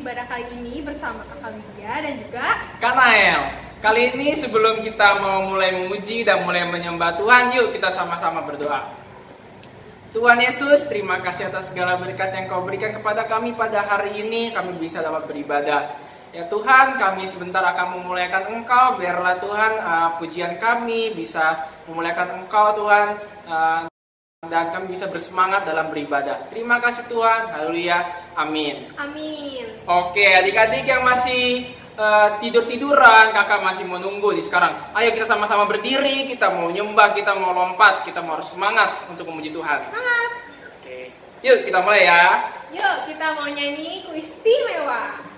ibadah kali ini bersama Kakak Widya dan juga Kak Nael. Kali ini sebelum kita mau mulai memuji dan mulai menyembah Tuhan, yuk kita sama-sama berdoa. Tuhan Yesus, terima kasih atas segala berkat yang Kau berikan kepada kami pada hari ini, kami bisa dapat beribadah. Ya Tuhan, kami sebentar akan memuliakan Engkau, biarlah Tuhan pujian kami bisa memuliakan Engkau Tuhan, dan kami bisa bersemangat dalam beribadah. Terima kasih Tuhan, haleluya, amin. Amin. Oke, adik-adik yang masih tidur-tiduran, kakak masih menunggu di sekarang. Ayo kita sama-sama berdiri, kita mau nyembah, kita mau lompat, kita mau harus semangat untuk memuji Tuhan. Semangat. Oke, yuk kita mulai ya. Yuk kita mau nyanyi Ku Istimewa.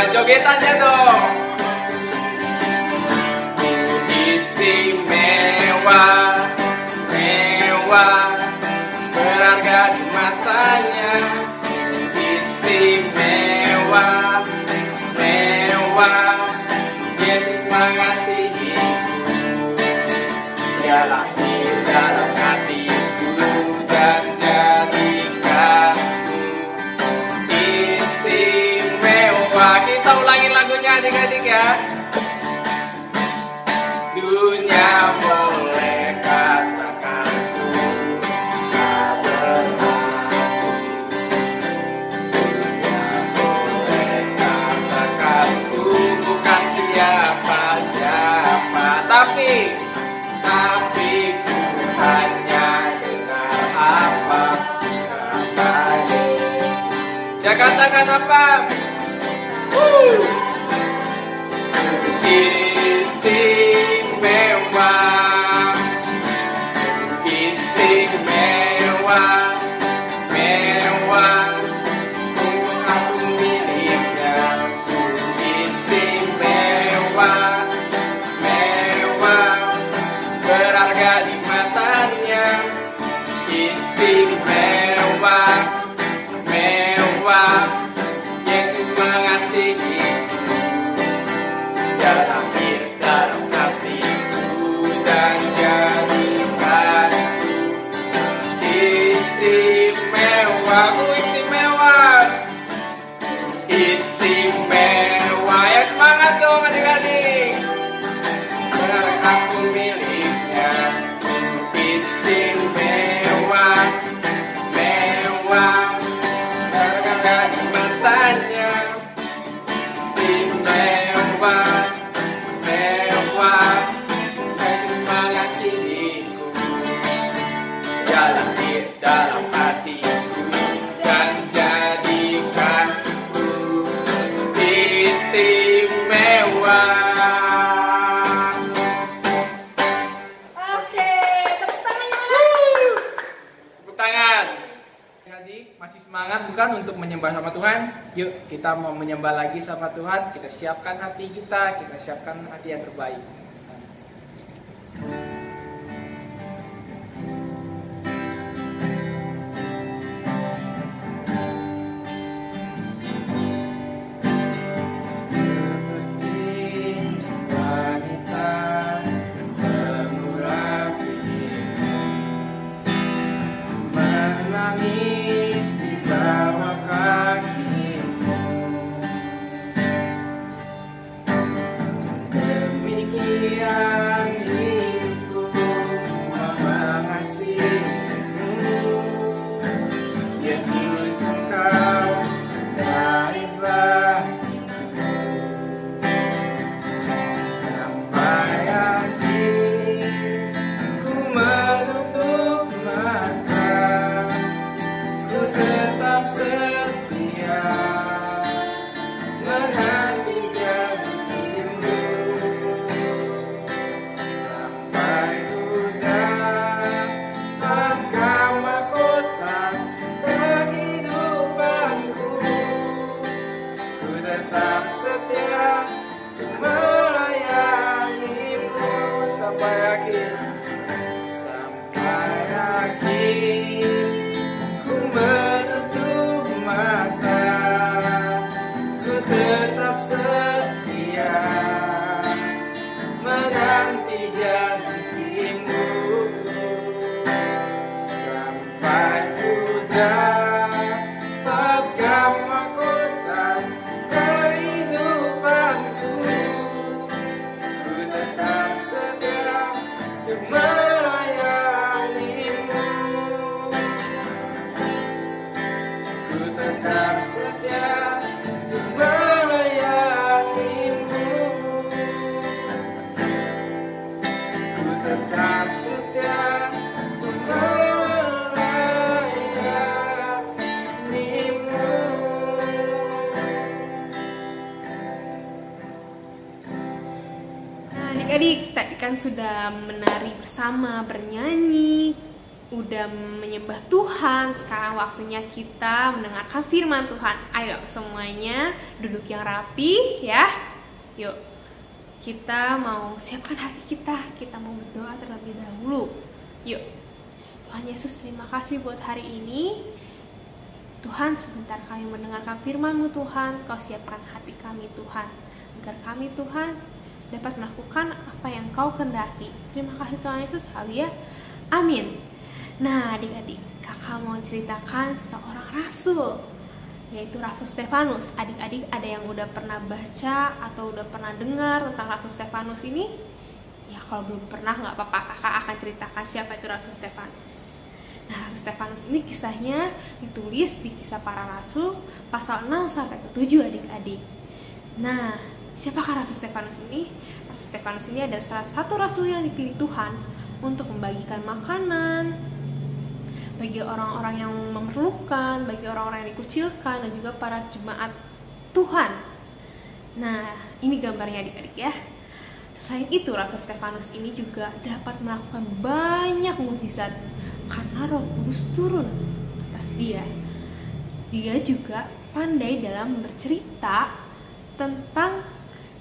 Jogetannya dong. Istimewa, mewah, berharga di matanya. Istimewa, mewah, Yesus mengasihiku. Dia lahir dalam hatiku dan jadikanku istimewa. Kita ulangin lagunya adik-adik ya. Dunia boleh katakan ku tak berarti. Dunia boleh katakan ku bukan siapa-siapa, tapi ku hanya dengar apa kata Yesus. Ya katakan apa? Istimewa, istimewa, mewah, aku miliknya. Istimewa, mewah, berharga di matanya. Istimewa, mewah, Yesus mengasihiku. Dia lahir dalam hatiku dan jadikanku istimewa. Ku istimewa, istimewa. Ya semangat dong adik-adik. Karena aku miliknya. Istimewa, mewah, berharga di matanya. Istimewa, mewah, Yesus mengasihiku. Dia lahir dalam hatiku dan jadikanku istimewa. Oke, tepuk tangannya lagi. Tepuk tangan. Adik masih semangat bukan untuk menyembah sama Tuhan? Yuk kita mau menyembah lagi sama Tuhan. Kita siapkan hati kita siapkan hati yang terbaik. Menangis di bawah kakimu, demikian setia melayanimu sampai akhir. Sampai akhir ku menutup mata, ku tetap setia menanti janjimu. Sampai ku dapatkan mahkota kehidupanku, ku tetap setia untuk melayanimu. Ku tetap setia untuk melayanimu. Ku tetap setia untuk melayanimu. Nah, adik-adik, tadi kan sudah menari bersama, bernyanyi, udah menyembah Tuhan. Sekarang waktunya kita mendengarkan firman Tuhan. Ayo semuanya duduk yang rapi ya. Yuk, kita mau siapkan hati kita mau berdoa terlebih dahulu. Yuk. Tuhan Yesus, terima kasih buat hari ini. Tuhan, sebentar kami mendengarkan firman-Mu Tuhan. Kau siapkan hati kami Tuhan, agar kami Tuhan dapat melakukan apa yang Kau kehendaki. Terima kasih Tuhan Yesus, haleluya, amin. Nah adik-adik, kakak mau ceritakan seorang rasul, yaitu Rasul Stefanus. Adik-adik ada yang udah pernah baca atau udah pernah dengar tentang Rasul Stefanus ini? Ya kalau belum pernah nggak apa-apa, kakak akan ceritakan siapa itu Rasul Stefanus. Nah Rasul Stefanus ini kisahnya ditulis di Kisah Para Rasul pasal 6-7 adik-adik. Nah siapakah Rasul Stefanus ini? Rasul Stefanus ini adalah salah satu rasul yang dipilih Tuhan untuk membagikan makanan bagi orang-orang yang memerlukan, bagi orang-orang yang dikucilkan, dan juga para jemaat Tuhan. Nah, ini gambarnya adik-adik ya. Selain itu, Rasul Stefanus ini juga dapat melakukan banyak mukjizat karena Roh Kudus turun atas dia. Dia juga pandai dalam bercerita tentang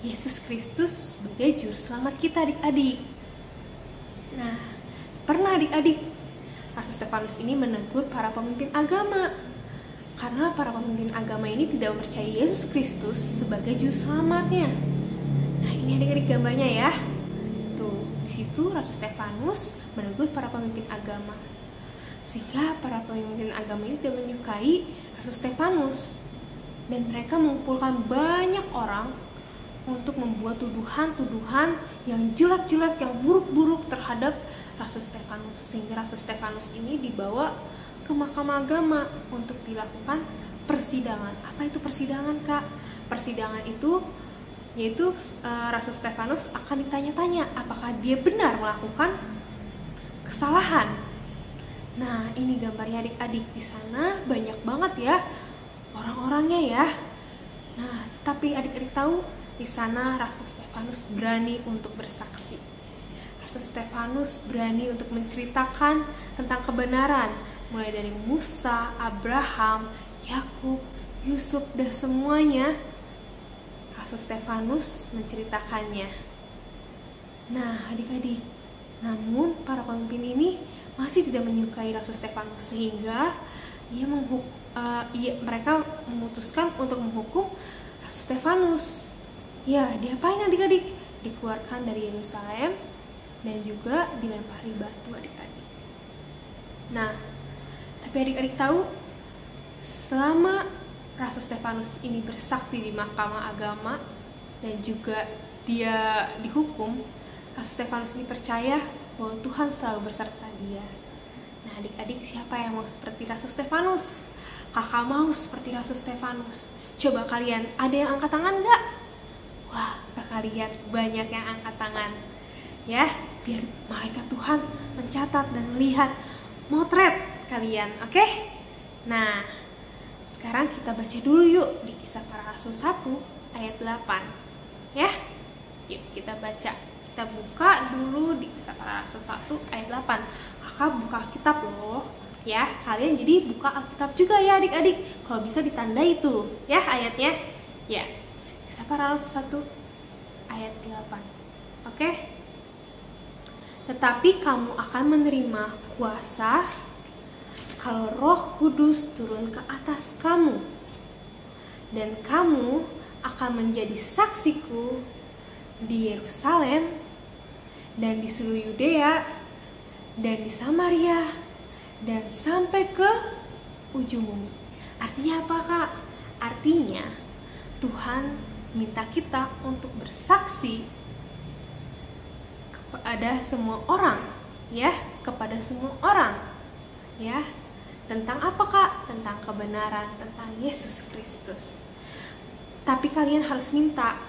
Yesus Kristus sebagai juru selamat kita adik-adik. Nah, pernah adik-adik Rasul Stefanus ini menegur para pemimpin agama karena para pemimpin agama ini tidak mempercayai Yesus Kristus sebagai juru selamatnya. Nah, ini adik-adik gambarnya ya. Tuh, di situ Rasul Stefanus menegur para pemimpin agama. Sehingga para pemimpin agama ini tidak menyukai Rasul Stefanus, dan mereka mengumpulkan banyak orang untuk membuat tuduhan-tuduhan yang jelek-jelek, yang buruk-buruk terhadap Rasul Stefanus. Sehingga Rasul Stefanus ini dibawa ke mahkamah agama untuk dilakukan persidangan. Apa itu persidangan, Kak? Persidangan itu yaitu Rasul Stefanus akan ditanya-tanya apakah dia benar melakukan kesalahan. Nah, ini gambarnya adik-adik. Di sana banyak banget ya orang-orangnya ya. Nah, tapi adik-adik tahu di sana Rasul Stefanus berani untuk bersaksi. Rasul Stefanus berani untuk menceritakan tentang kebenaran, mulai dari Musa, Abraham, Yakub, Yusuf, dan semuanya. Rasul Stefanus menceritakannya. Nah, adik-adik, namun para pemimpin ini masih tidak menyukai Rasul Stefanus, sehingga mereka memutuskan untuk menghukum Rasul Stefanus. Ya, diapain adik-adik? Dikeluarkan dari Yerusalem dan juga dilempari batu adik-adik. Nah, tapi adik-adik tahu, selama Rasul Stefanus ini bersaksi di mahkamah agama dan juga dia dihukum, Rasul Stefanus ini percaya bahwa Tuhan selalu berserta dia. Nah, adik-adik, siapa yang mau seperti Rasul Stefanus? Kakak mau seperti Rasul Stefanus? Coba kalian, ada yang angkat tangan nggak? Wah, kakak lihat banyak yang angkat tangan. Ya, biar malaikat Tuhan mencatat dan melihat motret kalian, oke? Nah, sekarang kita baca dulu yuk di Kisah Para Rasul 1 ayat 8. Ya, yuk kita baca. Kita buka dulu di Kisah Para Rasul 1 ayat 8. Kakak buka Alkitab loh. Ya, kalian jadi buka Alkitab juga ya adik-adik. Kalau bisa ditandai itu ya ayatnya. Ya, Kisah Para Rasul 1 ayat 8. Oke? Tetapi kamu akan menerima kuasa kalau Roh Kudus turun ke atas kamu, dan kamu akan menjadi saksiku di Yerusalem dan di seluruh Yudea dan di Samaria dan sampai ke ujung bumi. Artinya apa, Kak? Artinya Tuhan minta kita untuk bersaksi kepada semua orang, ya, kepada semua orang, ya. Tentang apa, Kak? Tentang kebenaran, tentang Yesus Kristus. Tapi kalian harus minta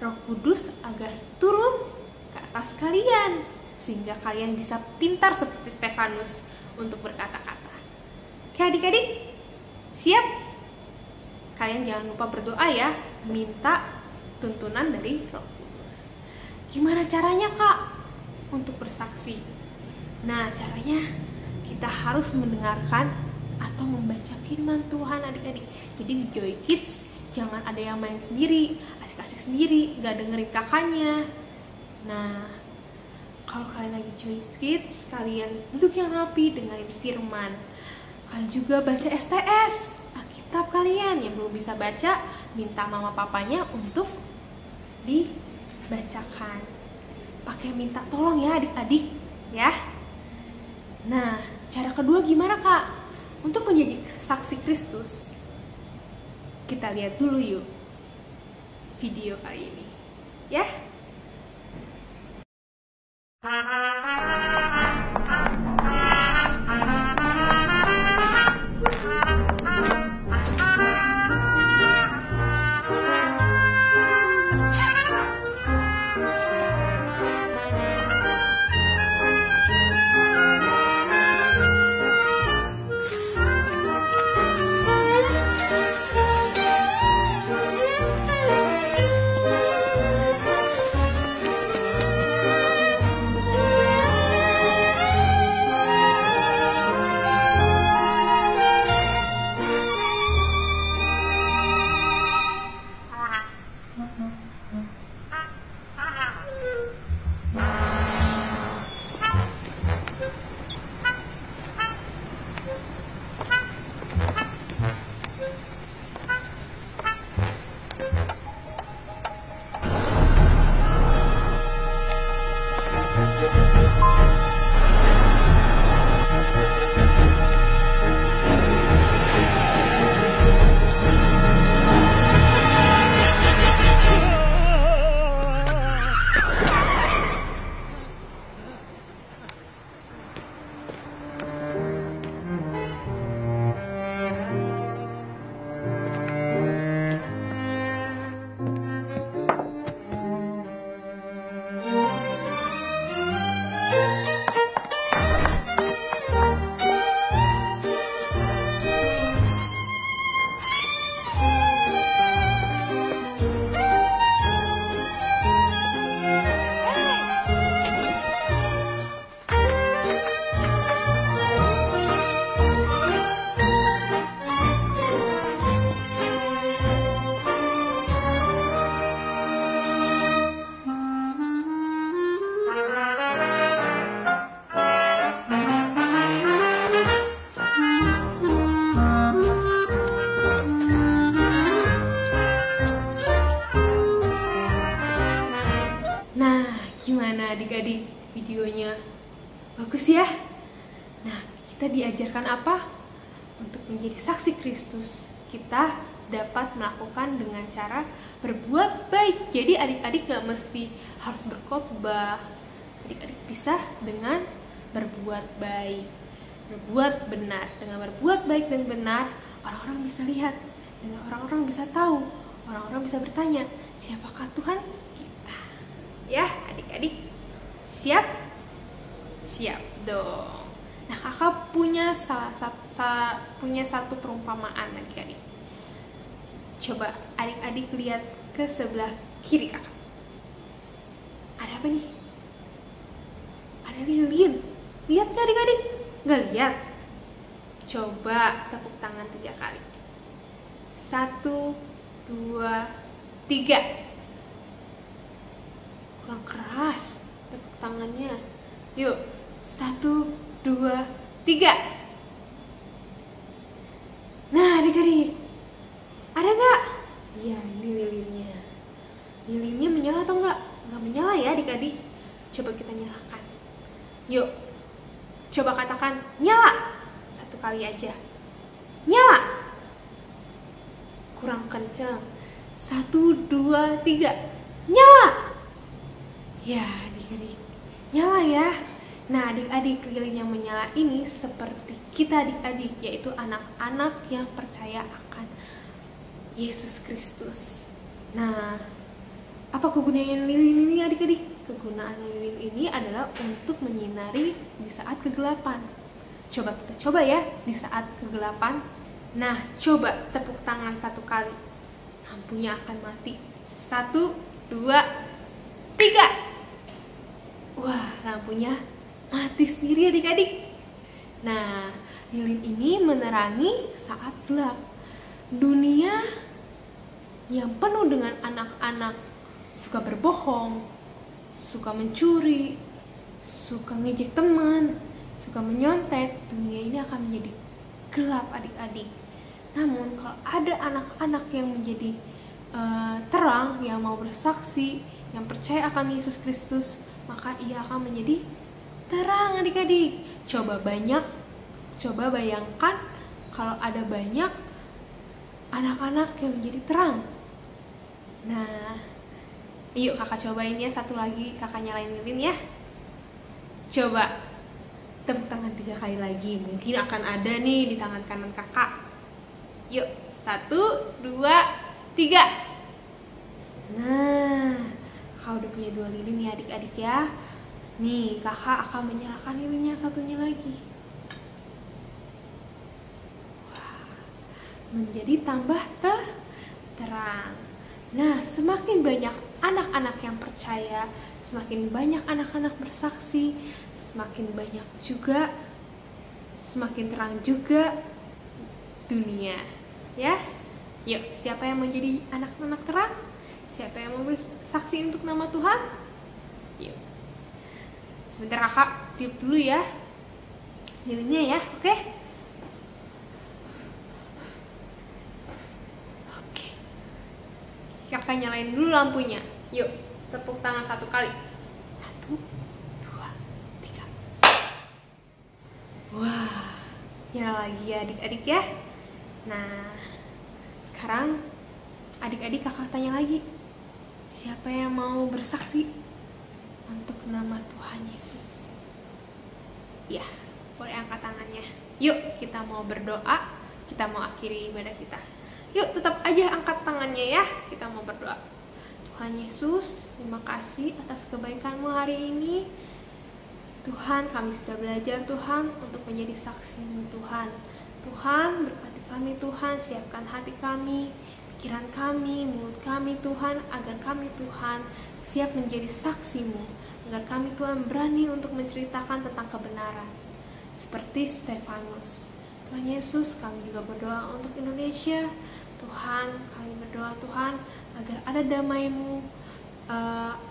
Roh Kudus agar turun ke atas kalian, sehingga kalian bisa pintar seperti Stefanus untuk berkata-kata. Oke adik-adik, siap? Kalian jangan lupa berdoa ya, minta tuntunan dari Roh Kudus. Gimana caranya, Kak, untuk bersaksi? Nah, caranya kita harus mendengarkan atau membaca firman Tuhan, adik-adik. Jadi di Joy Kids jangan ada yang main sendiri, asik-asik sendiri, gak dengerin kakaknya. Nah, kalau kalian lagi Joy Kids, kalian duduk yang rapi, dengerin firman. Kalian juga baca STS, Alkitab kalian. Yang belum bisa baca, minta mama papanya untuk dibacakan. Pakai minta tolong ya adik-adik, ya. Nah, cara kedua gimana, Kak? Untuk menjadi saksi Kristus, kita lihat dulu yuk video kali ini, ya. Adik-adik, videonya bagus ya. Nah, kita diajarkan apa? Untuk menjadi saksi Kristus, kita dapat melakukan dengan cara berbuat baik. Jadi adik-adik gak mesti harus berkhotbah. Adik-adik bisa dengan berbuat baik, berbuat benar. Dengan berbuat baik dan benar, orang-orang bisa lihat, dan orang-orang bisa tahu, orang-orang bisa bertanya, siapakah Tuhan kita? Ya, adik-adik, siap? Siap dong. Nah, kakak punya satu perumpamaan adik-adik. Coba adik-adik lihat ke sebelah kiri kakak. Ada apa nih? Ada lilin. Lihat nggak adik-adik? Nggak lihat? Coba tepuk tangan 3 kali. 1, 2, 3. Kurang keras tepuk tangannya. Yuk, 1, 2, 3. Nah, adik-adik, ada nggak? Iya, ini lilinnya. Lilinnya menyala atau nggak? Nggak menyala ya adik-adik. Coba kita nyalakan. Yuk, coba katakan nyala. 1 kali aja. Nyala. Kurang kencang. 1, 2, 3. Nyala. Ya, adik-adik, nyala ya. Nah, adik-adik, lilin yang menyala ini seperti kita adik-adik, yaitu anak-anak yang percaya akan Yesus Kristus. Nah, apa kegunaan lilin ini adik-adik? Kegunaan lilin ini adalah untuk menyinari di saat kegelapan. Coba kita coba ya di saat kegelapan. Nah, coba tepuk tangan 1 kali. Lampunya akan mati. 1, 2, 3. Wah, lampunya mati sendiri adik-adik. Nah, lilin ini menerangi saat gelap. Dunia yang penuh dengan anak-anak suka berbohong, suka mencuri, suka ngejek teman, suka menyontek, dunia ini akan menjadi gelap adik-adik. Namun kalau ada anak-anak yang menjadi terang, yang mau bersaksi, yang percaya akan Yesus Kristus, maka ia akan menjadi terang adik-adik. Coba bayangkan kalau ada banyak anak-anak yang menjadi terang. Nah, yuk kakak cobain ya, 1 lagi, kakak nyalain lilin ya. Coba tepuk tangan 3 kali lagi. Mungkin akan ada nih di tangan kanan kakak. Yuk, 1, 2, 3. Nah, kakak udah punya 2 lilin ya adik-adik ya. Nih, kakak akan menyalakan lilinnya satunya lagi. Wah, menjadi tambah terang. Nah, semakin banyak anak-anak yang percaya, semakin banyak anak-anak bersaksi, semakin banyak juga, semakin terang juga dunia. Ya, yuk, siapa yang mau jadi anak-anak terang? Siapa yang mau bersaksi untuk nama Tuhan? Yuk. Sebentar kakak tiup dulu ya lilinnya ya, oke? Oke. Kakak nyalain dulu lampunya. Yuk, tepuk tangan 1 kali. 1, 2, 3. Wah, nyala lagi ya adik-adik ya. Nah, sekarang adik-adik kakak tanya lagi. Siapa yang mau bersaksi untuk nama Tuhan Yesus? Ya, boleh angkat tangannya. Yuk, kita mau berdoa. Kita mau akhiri ibadah kita. Yuk, tetap aja angkat tangannya ya. Kita mau berdoa. Tuhan Yesus, terima kasih atas kebaikan-Mu hari ini. Tuhan, kami sudah belajar Tuhan untuk menjadi saksi-Mu Tuhan. Tuhan, berkati kami Tuhan, siapkan hati kami, pikiran kami, mulut kami Tuhan, agar kami Tuhan siap menjadi saksi-Mu. Agar kami Tuhan berani untuk menceritakan tentang kebenaran seperti Stefanus. Tuhan Yesus, kami juga berdoa untuk Indonesia. Tuhan, kami berdoa Tuhan agar ada damai-Mu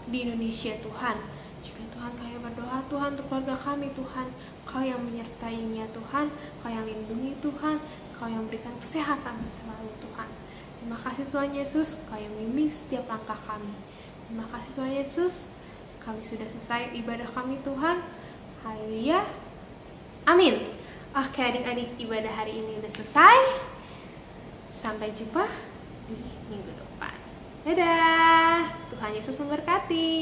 di Indonesia Tuhan. Juga Tuhan, kami berdoa Tuhan untuk keluarga kami Tuhan. Kau yang menyertainya Tuhan, Kau yang lindungi Tuhan, Kau yang berikan kesehatan selalu Tuhan. Terima kasih Tuhan Yesus, Kau yang membimbing setiap langkah kami. Terima kasih Tuhan Yesus, kami sudah selesai ibadah kami Tuhan. Haleluya. Amin. Oke adik-adik, ibadah hari ini sudah selesai. Sampai jumpa di minggu depan. Dadah. Tuhan Yesus memberkati.